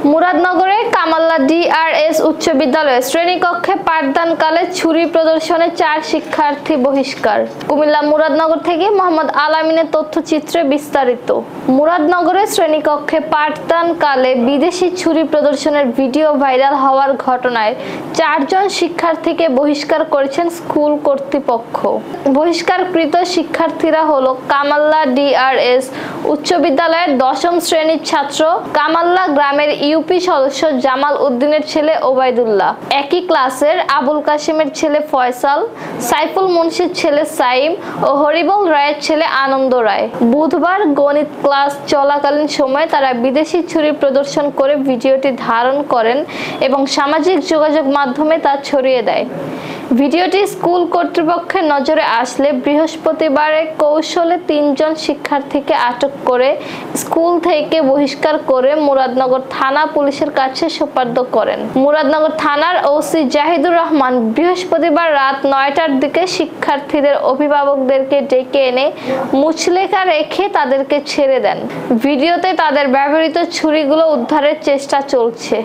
মুরাদনগরে Kamalla DRS উচ্চ বিদ্যালয়ে শ্রেণীকক্ষে পাঠদানকালে ছুরি প্রদর্শনে 4 শিক্ষার্থী বহিষ্কার। কুমিল্লা মুরাদনগর থেকে মোহাম্মদ আলামিনের তথ্যচিত্রে বিস্তারিত। মুরাদনগরে শ্রেণীকক্ষে পাঠদানকালে বিদেশি ছুরি প্রদর্শনের ভিডিও ভাইরাল হওয়ার ঘটনায় 4 জন শিক্ষার্থীকে বহিষ্কার করেছেন স্কুল কর্তৃপক্ষ। বহিষ্কারকৃত শিক্ষার্থীরা হলো কামাল্লা ডিআরএস উচ্চ বিদ্যালয়ের 10ম শ্রেণীর ছাত্র কামাল্লা গ্রামের ইউপি সদস্য জামাল উদ্দিনের ছেলে ওবায়দুল্লাহ, একই ক্লাসের আবুল কাসেমের ছেলে ফয়সাল, সাইফুল মুন্সির ছেলে সাইম ও হরিবল রায়ের ছেলে আনন্দ রায়। বুধবার গণিত ক্লাস চলাকালীন সময়ে তারা বিদেশি ছুরি প্রদর্শন করে ভিডিওটি ধারণ করেন এবং সামাজিক যোগাযোগ মাধ্যমে তা ছড়িয়ে দেয়। ভিডিওটি স্কুল কর্তৃপক্ষের নজরে আসলে বৃহস্পতিবারে কৌশলে 3 জন শিক্ষার্থীকে আটক করে স্কুল থেকে বহিষ্কার করে মুরাদনগর থানা পুলিশের কাছে সোপর্দ করেন। মুরাদনগর থানার ওসি জাহিদুর রহমান বৃহস্পতিবার রাত 9টার দিকে শিক্ষার্থীদের অভিভাবকদেরকে ডেকে এনে মুচলেখা রেখে তাদেরকে ছেড়ে দেন। ভিডিওতে তাদের ব্যবহৃত ছুরিগুলো উদ্ধারের চেষ্টা চলছে।